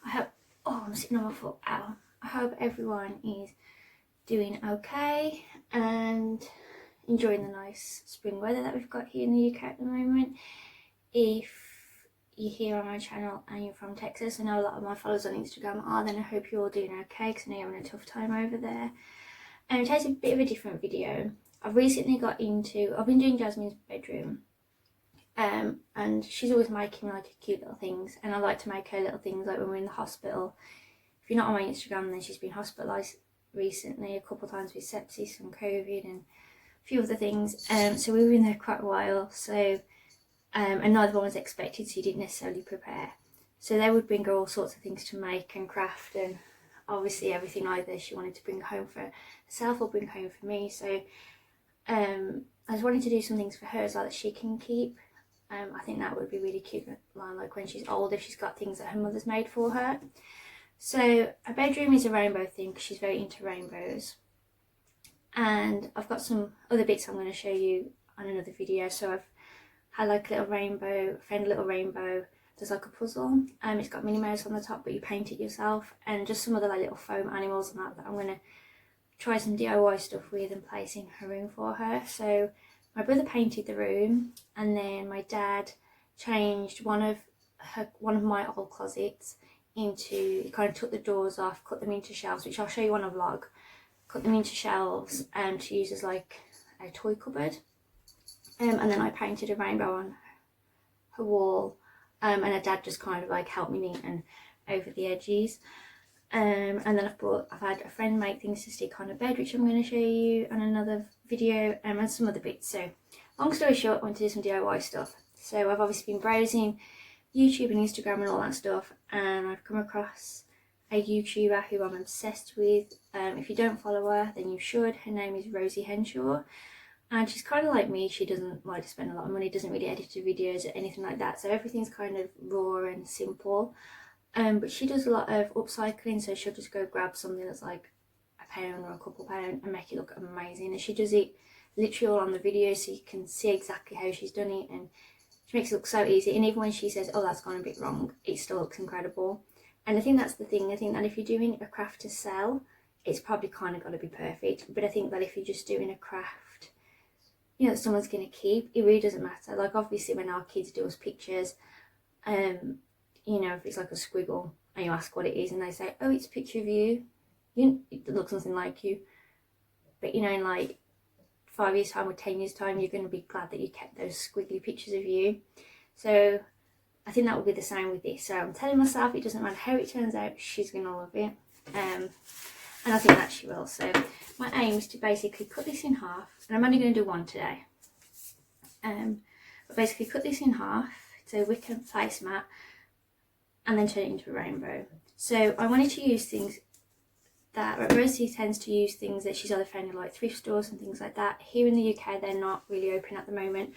I hope, oh, I'm sitting on my foot, ow. I hope everyone is doing okay and enjoying the nice spring weather that we've got here in the UK at the moment. If you're here on my channel and you're from Texas, I know a lot of my followers on Instagram are, then I hope you're all doing okay, because I know you're having a tough time over there. And today's a bit of a different video. I've been doing Jasmine's bedroom, and she's always making like cute little things, and I like to make her little things like when we're in the hospital. If you're not on my Instagram, then she's been hospitalised recently a couple of times with sepsis and COVID and a few other things, so we were in there quite a while, so and neither one was expected, so you didn't necessarily prepare. So they would bring her all sorts of things to make and craft, and obviously everything either she wanted to bring home for herself or bring home for me. So I was wanting to do some things for her as well that she can keep. I think that would be really cute, like when she's older, if she's got things that her mother's made for her. So her bedroom is a rainbow theme because she's very into rainbows. And I've got some other bits I'm going to show you on another video. So I've had like a little rainbow, found a little rainbow. There's like a puzzle. It's got Minnie Mouse on the top, but you paint it yourself, and just some other like little foam animals and that I'm going to try some DIY stuff with and place in her room for her. So my brother painted the room, and then my dad changed one of my old closets into, he kind of took the doors off, cut them into shelves, which I'll show you on a vlog, cut them into shelves to use as like a toy cupboard. And then I painted a rainbow on her wall, and her dad just kind of like helped me neaten over the edges. And then I've had a friend make things to stick on her bed, which I'm going to show you on another video, and some other bits. So long story short, I want to do some DIY stuff. So I've obviously been browsing YouTube and Instagram and all that stuff, and I've come across a YouTuber who I'm obsessed with. If you don't follow her, then you should. Her name is Rosie Henshaw, and she's kind of like me. She doesn't like to spend a lot of money, doesn't really edit her videos or anything like that, so everything's kind of raw and simple. But she does a lot of upcycling, so she'll just go grab something that's like £1 or a couple pound and make it look amazing, and she does it literally all on the video, so you can see exactly how she's done it, and she makes it look so easy. And even when she says, oh, that's gone a bit wrong, it still looks incredible. And I think that's the thing. I think that if you're doing a craft to sell, it's probably kind of got to be perfect. But I think that if you're just doing a craft, you know, that someone's going to keep, it really doesn't matter. Like obviously when our kids do us pictures, you know, if it's like a squiggle and you ask what it is and they say, oh, it's a picture of you, it looks nothing like you. But you know, in like 5 years time or 10 years time, you're going to be glad that you kept those squiggly pictures of you. So I think that will be the same with this. So I'm telling myself it doesn't matter how it turns out, she's going to love it. And I think that she will. So my aim is to basically cut this in half, and I'm only going to do one today. But basically cut this in half, it's a wicker placemat, and then turn it into a rainbow. So I wanted to use things that Rosie tends to use things that she's either found in like thrift stores and things like that. Here in the UK they're not really open at the moment,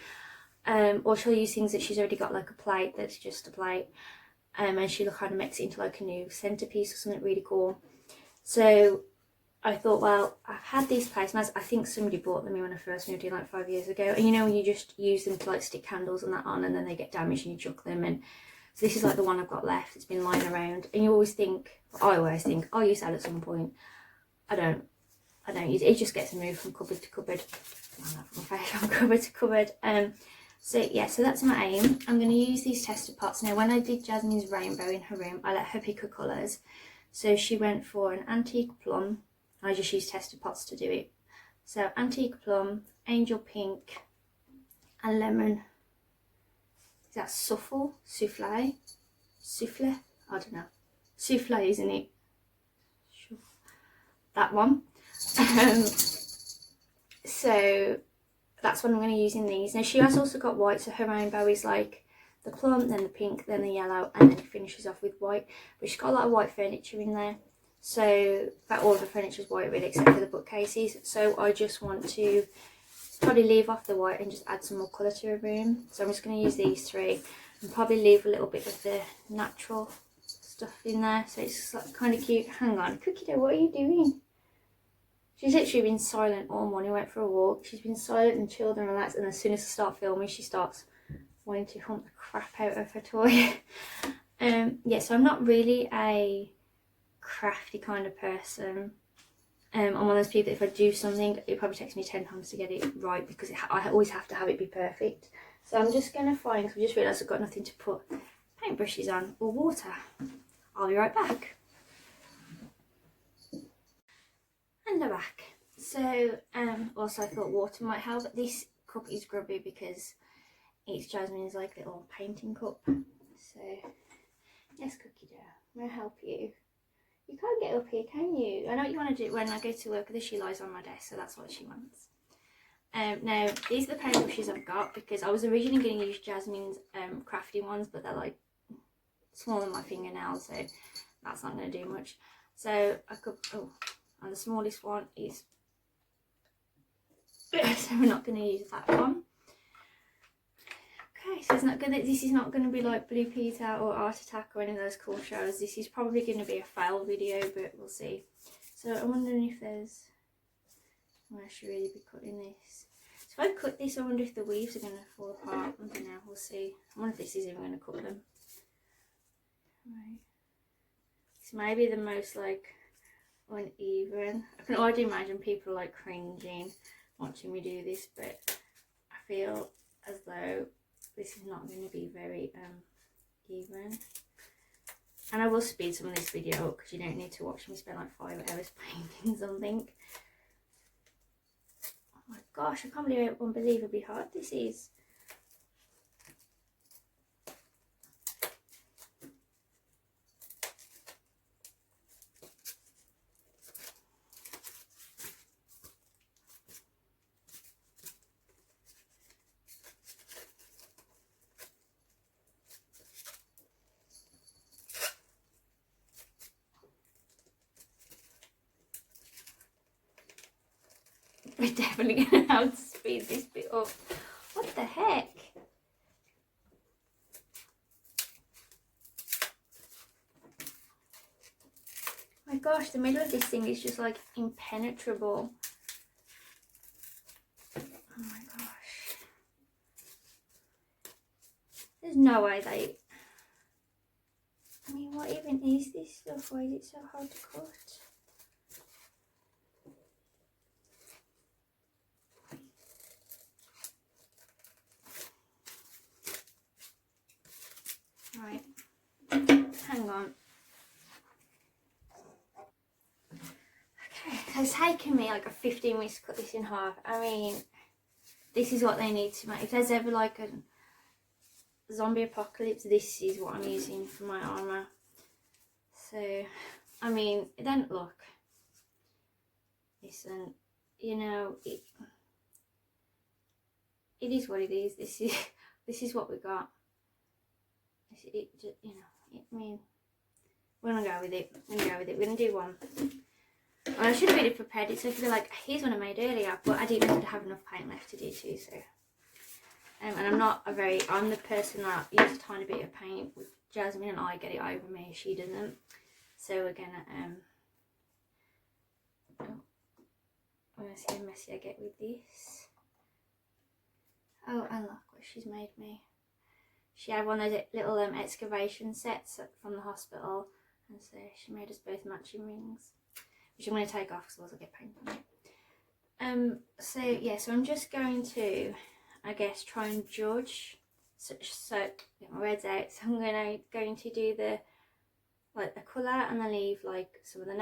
or she'll use things that she's already got, like a plate that's just a plate, and she'll kind of mix it into like a new centerpiece or something really cool. So I thought, well, I've had these placemats, I think somebody bought them when I first moved in like 5 years ago, and you know when you just use them to like stick candles and that on, and then they get damaged and you chuck them. And so this is like the one I've got left. It's been lying around, and you always think, I always think, I'll use that at some point. I don't use it. It just gets moved from cupboard to cupboard. From cupboard to cupboard. So yeah, so that's my aim. I'm going to use these tester pots. Now when I did Jasmine's rainbow in her room, I let her pick her colours. So she went for an antique plum. I just used tester pots to do it. So antique plum, angel pink, and lemon. Is that souffle? Souffle? Souffle? I don't know. Souffle, isn't it? That one. So that's what I'm going to use in these. Now she has also got white, so her rainbow is like the plum, then the pink, then the yellow, and then it finishes off with white. But she's got a lot of white furniture in there. So, in fact, all of the furniture is white really, except for the bookcases. So I just want to probably leave off the white and just add some more colour to her room. So I'm just going to use these three and probably leave a little bit of the natural stuff in there. So it's like kind of cute. Hang on, Cookie Dough, what are you doing? She's literally been silent all morning. Went for a walk. She's been silent and chilled and relaxed. And as soon as I start filming, she starts wanting to hunt the crap out of her toy. Yeah, so I'm not really a crafty kind of person. I'm one of those people that if I do something, it probably takes me 10 times to get it right because I always have to have it be perfect. So I'm just going to find, because I just realised I've got nothing to put paintbrushes on or water. I'll be right back. And I'm back. So also I thought water might help, but this cup is grubby because it's Jasmine's like little painting cup. So yes, Cookie Dough, may I help you? You can't get up here, can you? I know what you want to do when I go to work. She lies on my desk, so that's what she wants. Now, these are the paintbrushes I've got because I was originally going to use Jasmine's crafty ones, but they're like smaller than my fingernails, so that's not going to do much. So I could, and the smallest one is, so we're not going to use that one. Okay, so it's not gonna. This is not going to be like Blue Peter or Art Attack or any of those cool shows. This is probably going to be a fail video, but we'll see. So I'm wondering if there's. I should really be cutting this. So if I cut this, I wonder if the weaves are going to fall apart. I don't know. We'll see. I wonder if this is even going to cut them. Right. This may be the most like uneven. I can already imagine people like cringing watching me do this, but I feel as though this is not going to be very even. And I will speed some of this video up because you don't need to watch me spend like 5 hours painting something. Oh my gosh, I can't believe how unbelievably hard this is. We're definitely going to have to speed this bit up. What the heck? My gosh, the middle of this thing is just like impenetrable. Oh my gosh. There's no way they... I mean, what even is this stuff? Why is it so hard to cut? Right, hang on. Okay, it's taken me like 15 minutes to cut this in half. I mean, this is what they need to make. If there's ever like a zombie apocalypse, this is what I'm using for my armour. So, I mean, it don't look. Listen, you know, it is what it is. This is what we got. It just, you know, I mean, we're gonna go with it. We're gonna do one. Well, I should have really prepared it so I could be like, here's one I made earlier, but I didn't really have enough paint left to do too, so. And I'm the person that uses a tiny bit of paint with Jasmine, and I get it over me, she doesn't. So we're gonna see how messy I get with this. Oh, and look what she's made me. She had one of those little excavation sets from the hospital, and so she made us both matching rings, which I'm going to take off because otherwise I'll get paint on it. So yeah, so I'm just going to, I guess, try and judge. So get my words out. So I'm going to do the colour, and then leave like some of the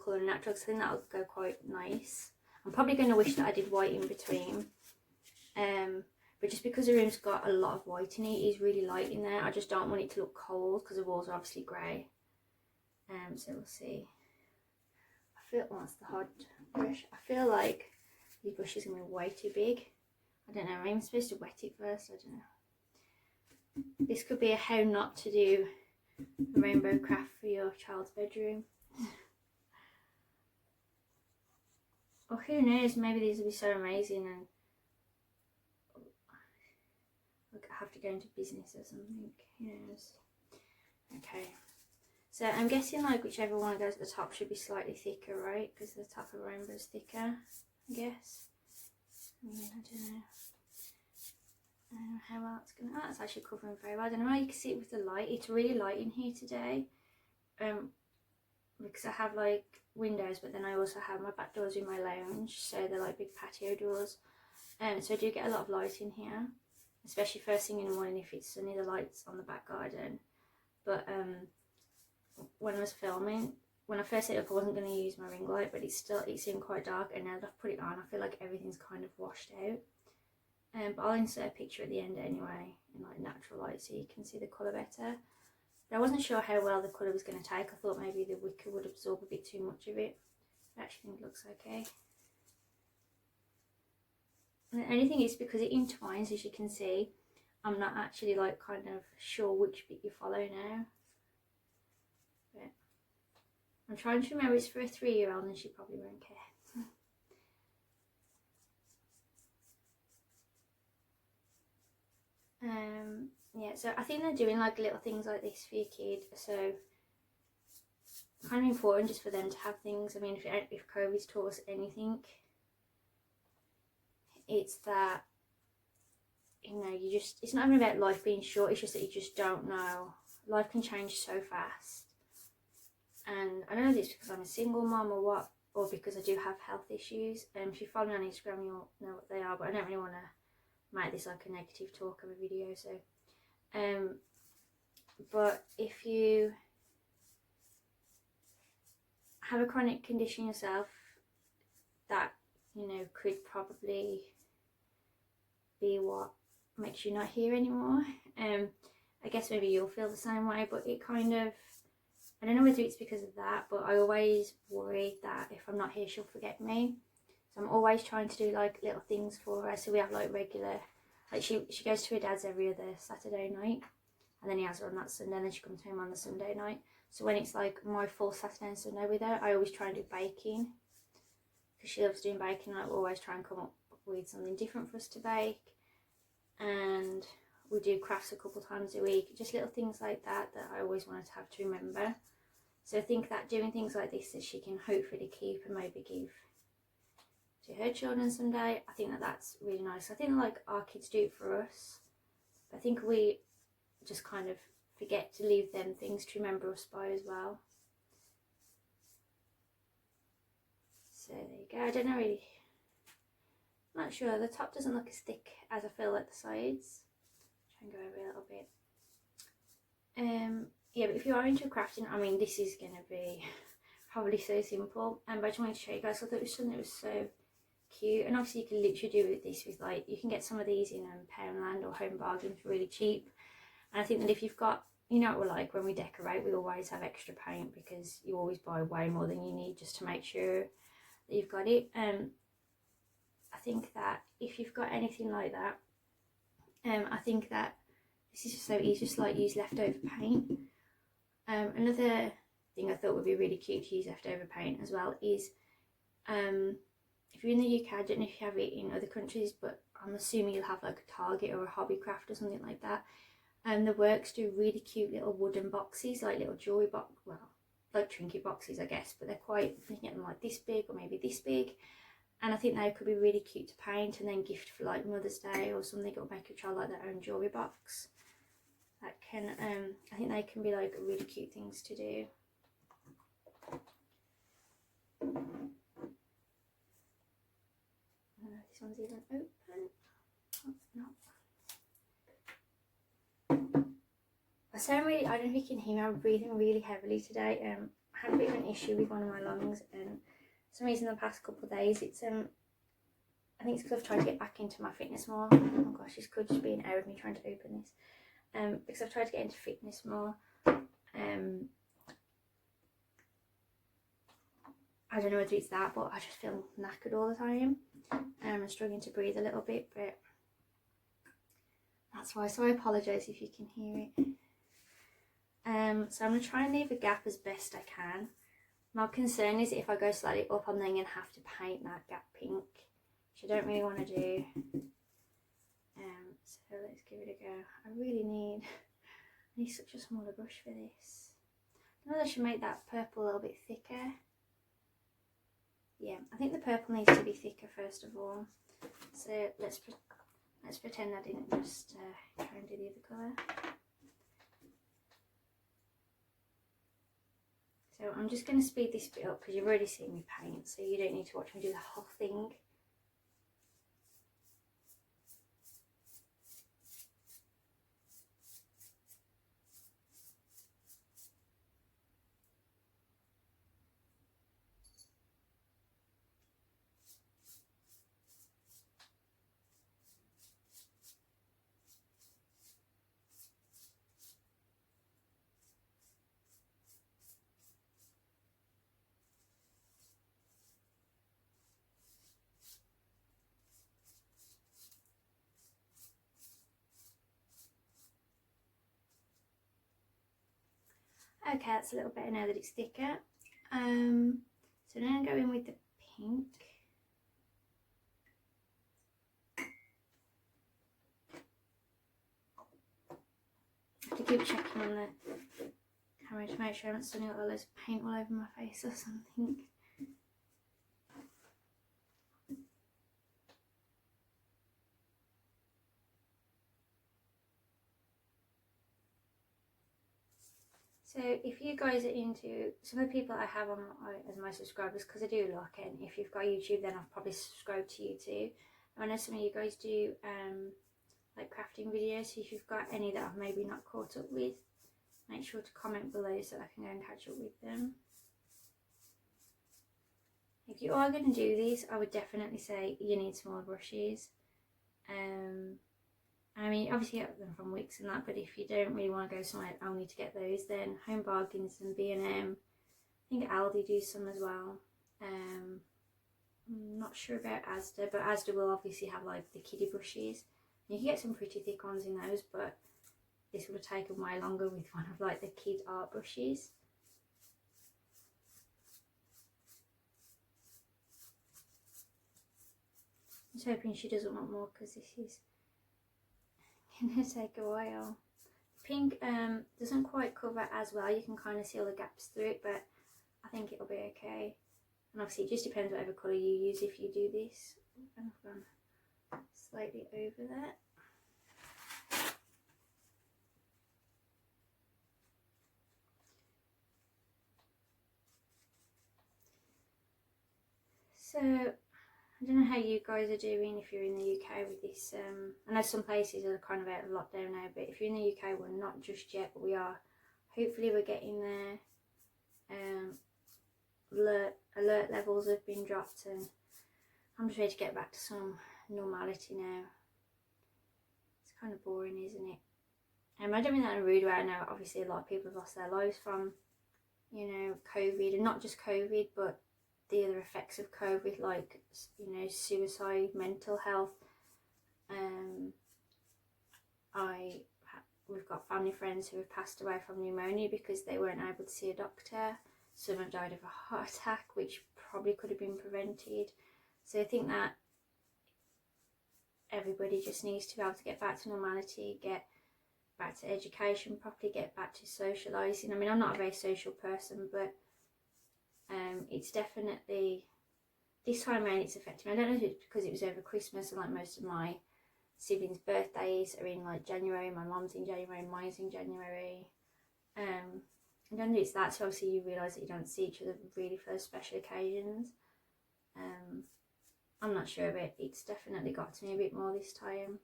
colour and natural, because I think that'll go quite nice. I'm probably going to wish that I did white in between. But just because the room's got a lot of white in it, it is really light in there. I just don't want it to look cold because the walls are obviously grey. So we'll see. I feel, that's the hard brush. I feel like these brushes are going to be way too big. I don't know, I'm even supposed to wet it first, I don't know. This could be a how not to do a rainbow craft for your child's bedroom. Or who knows, maybe these will be so amazing and I have to go into business or something, who knows. Okay, so I'm guessing like whichever one goes at the top should be slightly thicker, right? Because the top of the rainbow is thicker, I guess. I mean, I don't know. I don't know how well it's gonna. Oh, it's actually covering very well. I don't know how you can see it with the light. It's really light in here today. Because I have like windows, but then I also have my back doors in my lounge, so they're like big patio doors. So I do get a lot of light in here, especially first thing in the morning if it's sunny. The lights on the back garden. But when I was filming, when I first set it up, I wasn't going to use my ring light, but it seemed quite dark, and now that I've put it on, I feel like everything's kind of washed out. But I'll insert a picture at the end anyway, in like natural light, so you can see the colour better. But I wasn't sure how well the colour was going to take. I thought maybe the wicker would absorb a bit too much of it. I actually think it looks okay. And the only thing is, because it entwines, as you can see, I'm not actually like kind of sure which bit you follow now. But I'm trying to remember it's for a 3-year-old, and she probably won't care. Yeah, so I think they're doing like little things like this for your kid, so kind of important just for them to have things. I mean, if COVID's taught us anything, it's that, you know, it's not even about life being short, it's just that you just don't know. Life can change so fast, and I don't know if it's because I'm a single mum or what, or because I do have health issues. If you follow me on Instagram, you'll know what they are, but I don't really want to make this like a negative talk of a video, so but if you have a chronic condition yourself, that, you know, could probably be what makes you not here anymore. I guess maybe you'll feel the same way, but it kind of, I don't know whether it's because of that, but I always worry that if I'm not here, she'll forget me. So I'm always trying to do like little things for her. So we have like regular, like she goes to her dad's every other Saturday night, and then he has her on that Sunday, and then she comes home on the Sunday night. So when it's like my full Saturday and Sunday with her, I always try and do baking, because she loves doing baking. I always try and come up with something different for us to bake, and we do crafts a couple times a week, just little things like that that I always wanted to have to remember. So I think that doing things like this that she can hopefully keep and maybe give to her children someday, I think that that's really nice. I think like our kids do it for us, but I think we just kind of forget to leave them things to remember us by as well. So there you go. I don't know really, I'm not sure, the top doesn't look as thick as I feel like the sides. Try and go over a little bit. Yeah, but if you are into crafting, I mean, this is going to be probably so simple, but I just wanted to show you guys. I thought it was something that was so cute, and obviously you can literally do with this with like, you can get some of these in Poundland or Home Bargains really cheap. And I think that if you've got, you know what we're like when we decorate, we always have extra paint because you always buy way more than you need just to make sure that you've got it. I think that if you've got anything like that, I think that this is just so easy, just like use leftover paint. Another thing I thought would be really cute to use leftover paint as well is, if you're in the UK, I don't know if you have it in other countries, but I'm assuming you'll have like a Target or a Hobbycraft or something like that. The Works do really cute little wooden boxes, like little jewelry box, well, like trinket boxes, I guess, but they're quite, you can get them like this big or maybe this big. And I think they could be really cute to paint and then gift for like Mother's Day or something, or make a child like their own jewellery box. That can, I think they can be like really cute things to do. This one's even open. Oh, no. I sound really, I don't know if you can hear me, I'm breathing really heavily today. I had a bit of an issue with one of my lungs, and for some reason the past couple of days, it's I think it's because I've tried to get back into my fitness more. Oh gosh, this could just be an error of me trying to open this. Because I've tried to get into fitness more. I don't know whether it's that, but I just feel knackered all the time. I'm struggling to breathe a little bit, but that's why. So I apologise if you can hear it. So I'm going to try and leave a gap as best I can. My concern is if I go slightly up, I'm then going to have to paint that gap pink, which I don't really want to do. So let's give it a go. I really need such a smaller brush for this. I know I should make that purple a little bit thicker. Yeah, I think the purple needs to be thicker first of all. So let's Let's pretend I didn't just try and do the other colour. So I'm just going to speed this bit up because you've already seen me paint, so you don't need to watch me do the whole thing. Okay, that's a little better now that it's thicker. So now I'm going with the pink. I have to keep checking on the camera to make sure I haven't suddenly got all this paint all over my face or something. So if you guys are into, some of the people I have on as my subscribers, because I do like it, and if you've got YouTube then I've probably subscribed to you too. I know some of you guys do like crafting videos, so if you've got any that I've maybe not caught up with, make sure to comment below so I can go and catch up with them. If you are going to do this, I would definitely say you need smaller brushes. I mean, obviously get them from Wix and that, but if you don't really want to go somewhere only to get those, then Home Bargains and B&M, I think Aldi do some as well. I'm not sure about Asda, but Asda will obviously have like the kiddie brushes. You can get some pretty thick ones in those, but this would have taken way longer with one of like the kid art brushes. I'm just hoping she doesn't want more because this is gonna take a while. Pink doesn't quite cover as well. You can kind of see all the gaps through it, but I think it'll be okay. And obviously it just depends whatever colour you use if you do this. And I've gone slightly over that. So I don't know how you guys are doing if you're in the UK with this. I know some places are kind of out of lockdown now, but if you're in the UK, we're not just yet, but we are. Hopefully we're getting there. Alert levels have been dropped and I'm just ready to get back to some normality now. It's kind of boring, isn't it? I don't mean that in a rude way. I know obviously a lot of people have lost their lives from, you know, COVID, and not just COVID, but the other effects of COVID, like, you know, suicide, mental health. We've got family friends who have passed away from pneumonia because they weren't able to see a doctor. Some have died of a heart attack, which probably could have been prevented. So I think that everybody just needs to be able to get back to normality, get back to education properly, get back to socialising. I mean, I'm not a very social person, but it's definitely, this time around it's affecting me. I don't know if it's because it was over Christmas and like most of my siblings' birthdays are in like January, my mum's in January, mine's in January. I don't know if it's that, so obviously you realise that you don't see each other really for those special occasions. I'm not sure, but it's definitely got to me a bit more this time.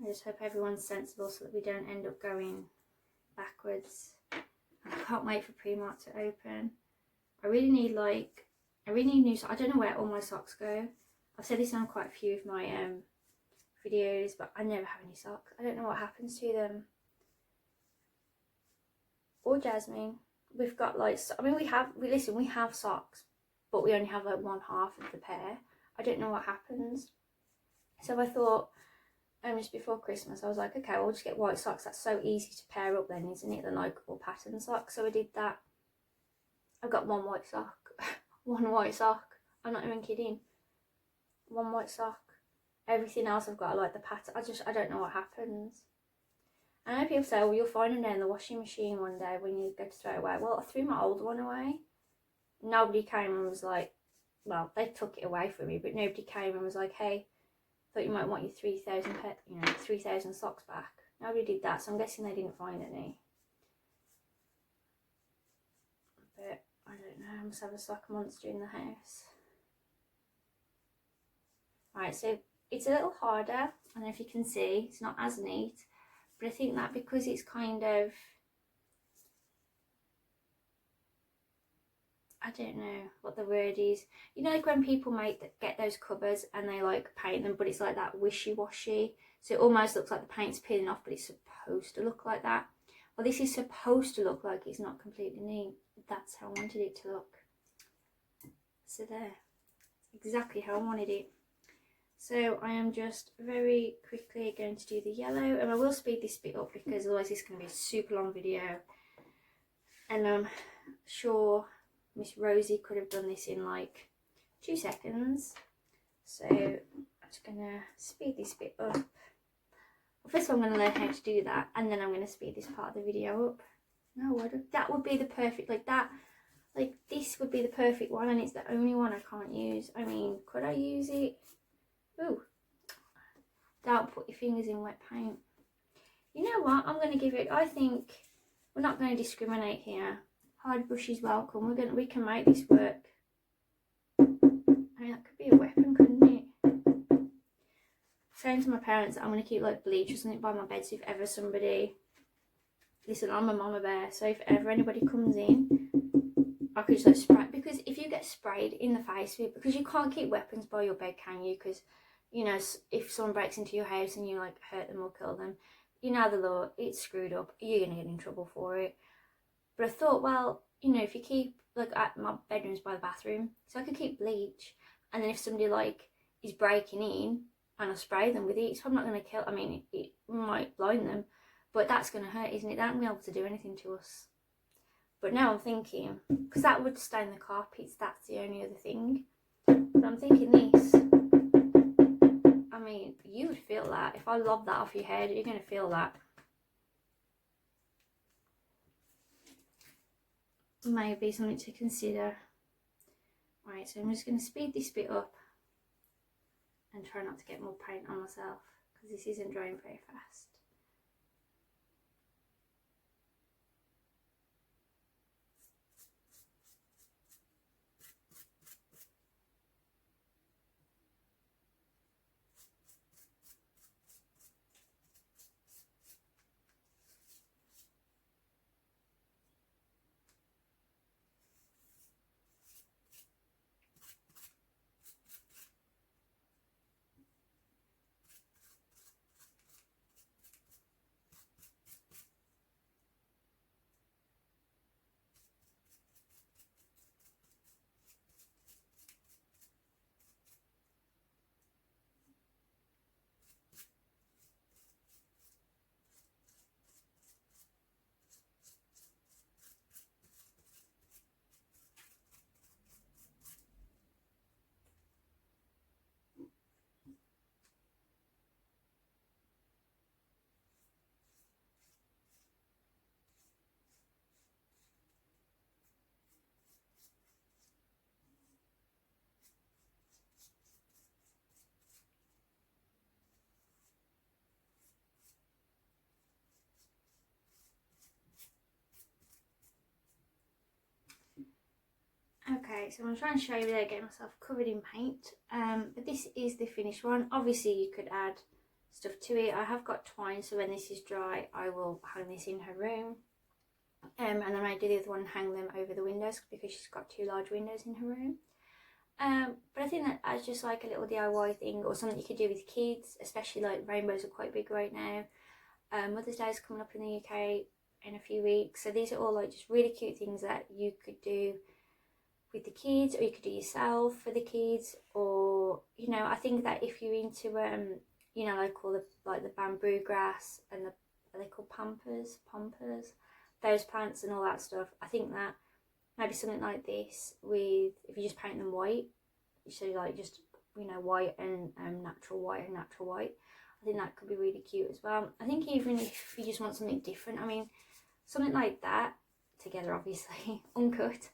I just hope everyone's sensible so that we don't end up going backwards. I can't wait for Primark to open. I really need new socks. I don't know where all my socks go. I've said this on quite a few of my videos, but I never have any socks. I don't know what happens to them. Or Jasmine, we've got like, I mean, we have socks, but we only have like one half of the pair. I don't know what happens. So I thought, just before Christmas, I was like, okay, we'll just get white socks. That's so easy to pair up then, isn't it? The likeable pattern socks. So I did that. I've got one white sock. One white sock. I'm not even kidding. One white sock. Everything else I've got like the pattern. I don't know what happens. I know people say, well, you'll find them down in the washing machine one day when you go to throw it away. Well, I threw my old one away. nobody came and was like, well, they took it away from me, but nobody came and was like, hey, thought you might want your 3,000 socks back. Nobody did that, so I'm guessing they didn't find any. But I don't know, I must have a sock monster in the house. Right, so it's a little harder. I don't know if you can see, it's not as neat, but I think that because it's kind of, I don't know what the word is. You know, like when people get those covers and they like paint them, but it's like that wishy-washy. So it almost looks like the paint's peeling off, but it's supposed to look like that. Well, this is supposed to look like it's not completely neat. That's how I wanted it to look. So there, exactly how I wanted it. So I am just very quickly going to do the yellow, and I will speed this bit up because otherwise it's going to be a super long video. And I'm sure Miss Rosie could have done this in like 2 seconds. So I'm just going to speed this bit up. Well, first of all, I'm going to learn how to do that, and then I'm going to speed this part of the video up. No, that would be the perfect, like this would be the perfect one, and it's the only one I can't use. I mean, could I use it? Ooh, don't put your fingers in wet paint. You know what, I'm going to give it, I think we're not going to discriminate here. Hard brush is welcome. We can make this work. I mean, that could be a weapon, couldn't it? Saying to my parents that I'm going to keep like bleach or something by my bed, so if ever somebody, listen, I'm a mama bear, so if ever anybody comes in, I could just like spray, because if you get sprayed in the face with, because you can't keep weapons by your bed, can you? Because, you know, if someone breaks into your house and you like hurt them or kill them, you know the law, it's screwed up, you're going to get in trouble for it. But I thought, well, you know, if you keep, like, my bedroom's by the bathroom, so I could keep bleach, and then if somebody like is breaking in and I spray them with it, it's probably not going to kill, I mean, it might blind them, but that's going to hurt, isn't it? They won't be able to do anything to us. But now I'm thinking, because that would stain the carpets, that's the only other thing. But I'm thinking this, I mean, you would feel that. If I lob that off your head, you're going to feel that. Maybe something to consider. Right, so I'm just going to speed this bit up and try not to get more paint on myself, because this isn't drying very fast. Okay, so I'm trying to show you without getting myself covered in paint, but this is the finished one. Obviously you could add stuff to it. I have got twine, so when this is dry I will hang this in her room, and then I do the other one, hang them over the windows, because she's got 2 large windows in her room. But I think that as just like a little DIY thing, or something you could do with kids, especially like rainbows are quite big right now. Mother's Day is coming up in the UK in a few weeks, so these are all like just really cute things that you could do with the kids, or you could do yourself for the kids. Or, you know, I think that if you're into you know, like all the bamboo grass and the, are they called pompers, those plants and all that stuff, I think that maybe something like this, with, if you just paint them white, so like just, you know, white and natural white and natural white, I think that could be really cute as well. I think even if you just want something different, I mean, something like that together, obviously uncut,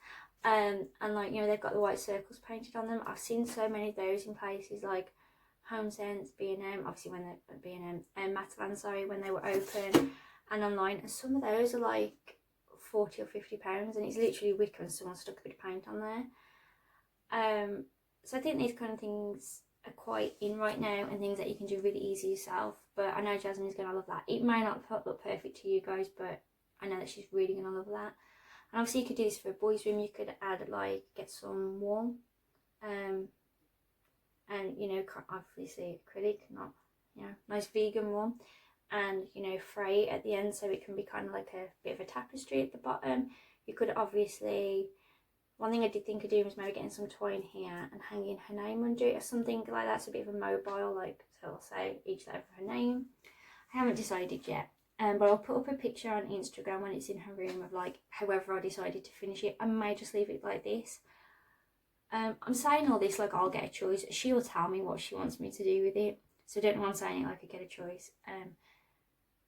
And like, you know, they've got the white circles painted on them. I've seen so many of those in places like Home Sense, B&M, obviously when they're B&M, and Matalan, sorry, when they were open, and online. And some of those are like £40 or £50, and it's literally wicker and someone stuck a bit of paint on there. So I think these kind of things are quite in right now, and things that you can do really easy yourself. But I know Jasmine's gonna love that. It may not look perfect to you guys, but I know that she's really gonna love that. And obviously you could do this for a boys' room. You could add, like, get some wool, and you know, obviously acrylic, not, you know, nice vegan wool, and you know, fray at the end so it can be kind of like a bit of a tapestry at the bottom. You could obviously, one thing I did think of doing was maybe getting some twine here and hanging her name under it or something like that. It's a bit of a mobile, like, so I'll say each letter of her name. I haven't decided yet. But I'll put up a picture on Instagram when it's in her room of like however I decided to finish it. I may just leave it like this. I'm saying all this like I'll get a choice. She will tell me what she wants me to do with it. So don't want to say it like I get a choice.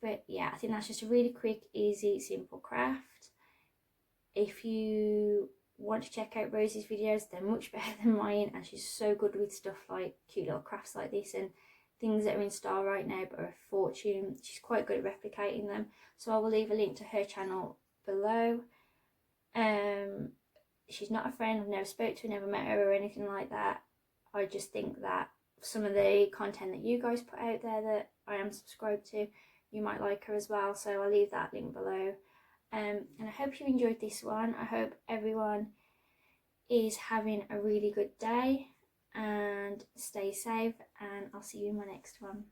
But yeah, I think that's just a really quick, easy, simple craft. If you want to check out Rosie's videos, they're much better than mine, and she's so good with stuff like cute little crafts like this and things that are in style right now but are a fortune. She's quite good at replicating them, so I will leave a link to her channel below. She's not a friend, I've never spoke to her, never met her or anything like that. I just think that some of the content that you guys put out there that I am subscribed to, you might like her as well, so I'll leave that link below. And I hope you enjoyed this one. I hope everyone is having a really good day, and stay safe, and I'll see you in my next one.